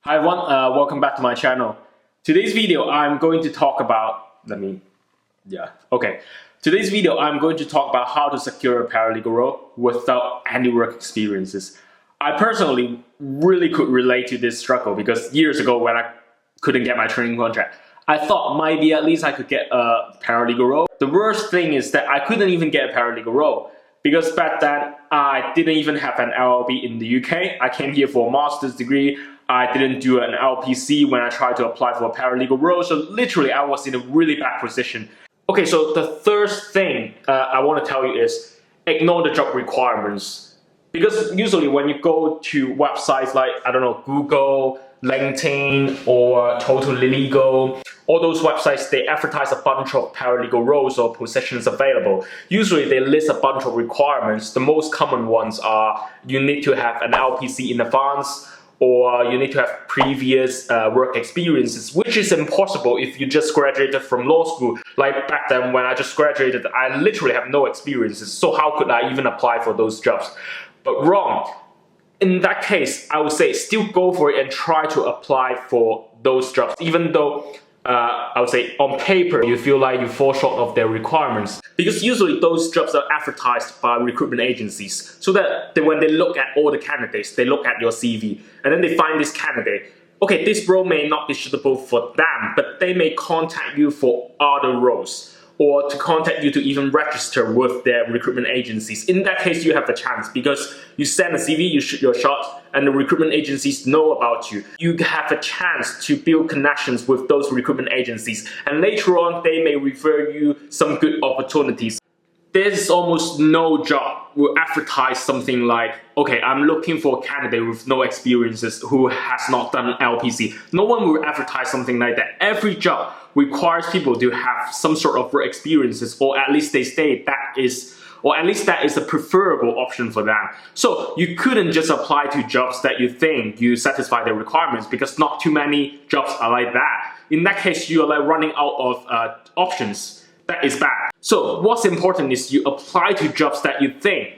Hi everyone, welcome back to my channel. Today's video I'm going to talk about, Today's video I'm going to talk about how to secure a paralegal role without any work experiences. I personally really could relate to this struggle because years ago when I couldn't get my training contract, I thought maybe at least I could get a paralegal role. The worst thing is that I couldn't even get a paralegal role because back then I didn't even have an LLB in the UK. I came here for a master's degree. I didn't do an LPC when I tried to apply for a paralegal role, so literally I was in a really bad position. Okay, so the first thing I want to tell you is ignore the job requirements. Because usually when you go to websites like, I don't know, Google, LinkedIn, or Totally Legal, all those websites, they advertise a bunch of paralegal roles or positions available. Usually they list a bunch of requirements. The most common ones are you need to have an LPC in advance, or you need to have previous work experiences, which is impossible if you just graduated from law school. Like back then when I just graduated, I literally have no experiences, so how could I even apply for those jobs? But wrong. In that case, I would say still go for it and try to apply for those jobs, even though I would say on paper you feel like you fall short of their requirements. Because usually those jobs are advertised by recruitment agencies, so that when they look at all the candidates, they look at your CV and then they find this candidate. Okay, this role may not be suitable for them, but they may contact you for other roles, or to contact you to even register with their recruitment agencies. In that case, you have a chance because you send a CV, you shoot your shot, and the recruitment agencies know about you. You have a chance to build connections with those recruitment agencies, and later on, they may refer you some good opportunities. There's almost no job will advertise something like, okay, I'm looking for a candidate with no experiences who has not done LPC. No one will advertise something like that. Every job requires people to have some sort of work experiences, or at least they state that is, or at least that is a preferable option for them. So you couldn't just apply to jobs that you think you satisfy the requirements, because not too many jobs are like that. In that case, you are like running out of options. That is bad. So what's important is you apply to jobs that you think,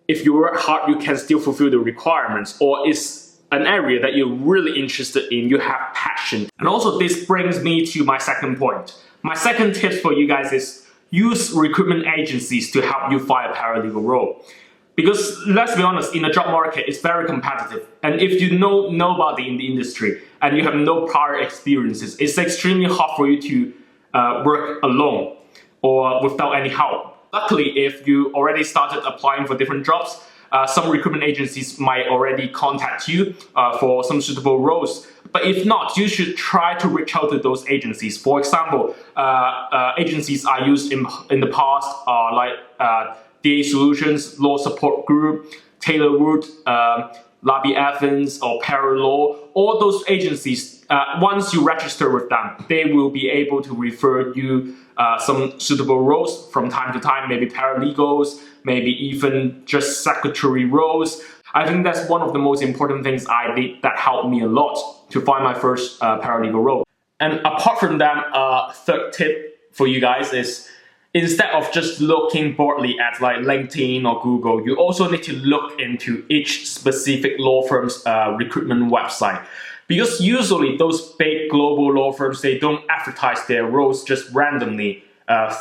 if you work hard, you can still fulfill the requirements, or is an area that you're really interested in, you have passion. And also this brings me to my second point. My second tip for you guys is use recruitment agencies to help you find a paralegal role. Because let's be honest, in the job market, it's very competitive. And if you know nobody in the industry and you have no prior experiences, it's extremely hard for you to work alone or without any help. Luckily, if you already started applying for different jobs, some recruitment agencies might already contact you for some suitable roles. But if not, you should try to reach out to those agencies. For example, agencies I used in the past are like DA Solutions, Law Support Group, Taylor Wood, Labby Evans, or Paralaw. All those agencies, once you register with them, they will be able to refer you some suitable roles from time to time, maybe paralegals, maybe even just secretary roles. I think that's one of the most important things I did that helped me a lot to find my first paralegal role. And apart from that, third tip for you guys is, instead of just looking broadly at like LinkedIn or Google, you also need to look into each specific law firm's recruitment website. Because usually those big global law firms, they don't advertise their roles just randomly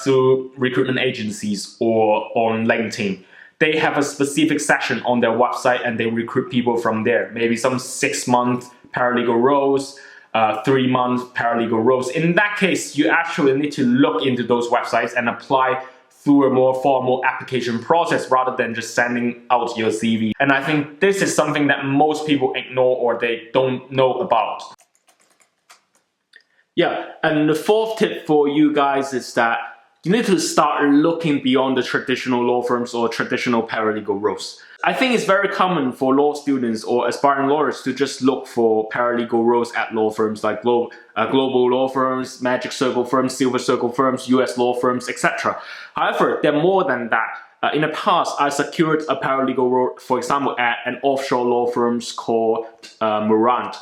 through recruitment agencies or on LinkedIn. They have a specific section on their website and they recruit people from there. Maybe some 6-month paralegal roles, 3-month paralegal roles. In that case, you actually need to look into those websites and apply through a more formal application process rather than just sending out your CV. And I think this is something that most people ignore or they don't know about. Yeah, and the fourth tip for you guys is that you need to start looking beyond the traditional law firms or traditional paralegal roles. I think it's very common for law students or aspiring lawyers to just look for paralegal roles at law firms like global law firms, magic circle firms, silver circle firms, US law firms, etc. However, they're more than that. In the past, I secured a paralegal role, for example, at an offshore law firm called Morant,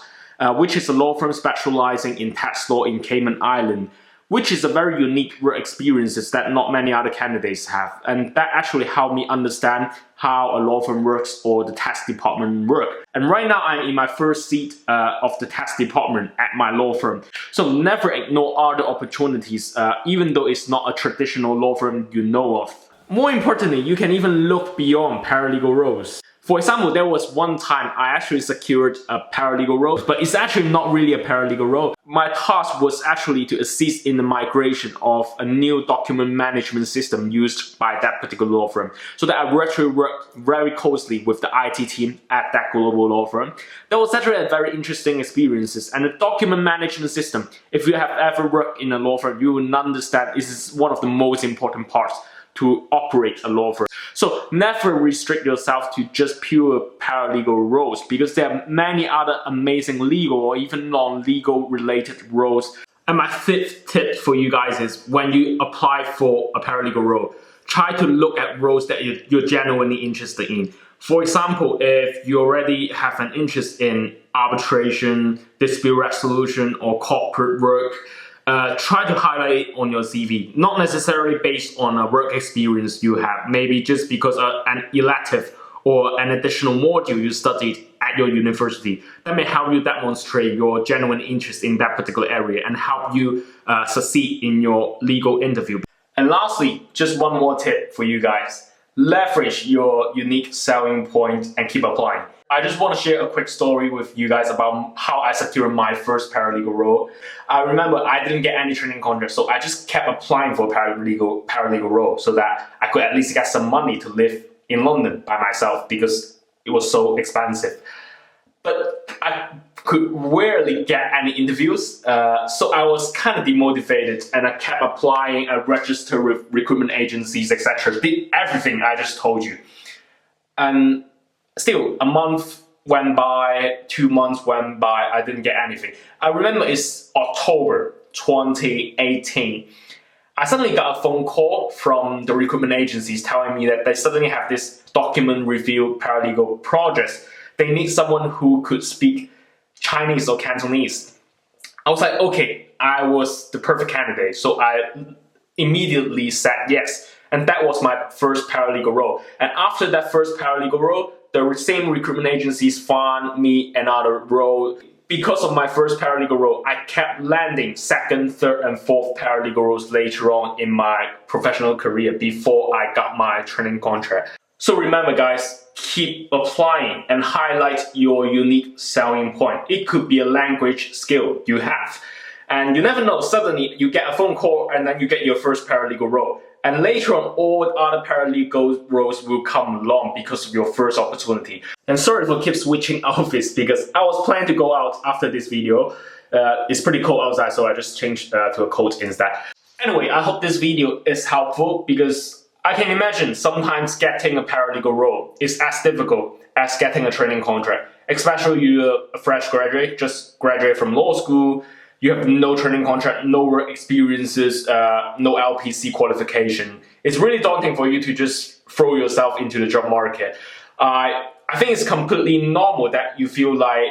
which is a law firm specializing in tax law in Cayman Island. which is a very unique work experiences that not many other candidates have. And that actually helped me understand how a law firm works or the tax department work. And right now I'm in my first seat of the tax department at my law firm. So never ignore other opportunities, even though it's not a traditional law firm you know of. More importantly, you can even look beyond paralegal roles. For example, there was one time I actually secured a paralegal role, but it's actually not really a paralegal role. My task was actually to assist in the migration of a new document management system used by that particular law firm. So that I actually worked very closely with the IT team at that global law firm. That was actually a very interesting experience. And the document management system, if you have ever worked in a law firm, you will understand this is one of the most important parts to operate a law firm. So never restrict yourself to just pure paralegal roles, because there are many other amazing legal or even non-legal related roles. And my fifth tip for you guys is when you apply for a paralegal role, try to look at roles that you're genuinely interested in. For example, if you already have an interest in arbitration, dispute resolution, or corporate work, try to highlight it on your CV, not necessarily based on a work experience you have, maybe just because an elective or an additional module you studied at your university. That may help you demonstrate your genuine interest in that particular area and help you succeed in your legal interview. And lastly, just one more tip for you guys. Leverage your unique selling point and keep applying. I just want to share a quick story with you guys about how I secured my first paralegal role. I remember I didn't get any training contract, so I just kept applying for a paralegal role so that I could at least get some money to live in London by myself because it was so expensive. But I could rarely get any interviews, so I was kind of demotivated and I kept applying, I registered with recruitment agencies, etc. Did everything I just told you. And still, a month went by, 2 months went by, I didn't get anything. I remember it's October 2018. I suddenly got a phone call from the recruitment agencies telling me that they suddenly have this document review paralegal project. They need someone who could speak Chinese or Cantonese. I was like, okay, I was the perfect candidate, so I immediately said yes. And that was my first paralegal role. And after that first paralegal role, the same recruitment agencies found me another role. Because of my first paralegal role, I kept landing second, third, and fourth paralegal roles later on in my professional career before I got my training contract. So remember guys, keep applying and highlight your unique selling point. It could be a language skill you have. And you never know, suddenly you get a phone call and then you get your first paralegal role. And later on, all other paralegal roles will come along because of your first opportunity. And sorry for keep switching outfits because I was planning to go out after this video. It's pretty cold outside, so I just changed to a coat instead. Anyway, I hope this video is helpful because I can imagine sometimes getting a paralegal role is as difficult as getting a training contract. Especially you're a fresh graduate, just graduated from law school, you have no training contract, no work experiences, no LPC qualification. It's really daunting for you to just throw yourself into the job market. I think it's completely normal that you feel like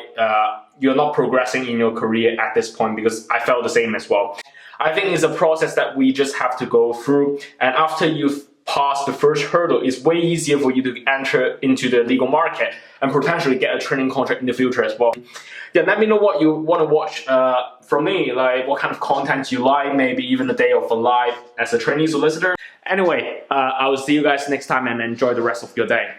you're not progressing in your career at this point because I felt the same as well. I think it's a process that we just have to go through, and after you've passed the first hurdle, it's way easier for you to enter into the legal market and potentially get a training contract in the future as well. Yeah, let me know what you want to watch from me, like what kind of content you like, maybe even a day of a live as a trainee solicitor. Anyway, I will see you guys next time and enjoy the rest of your day.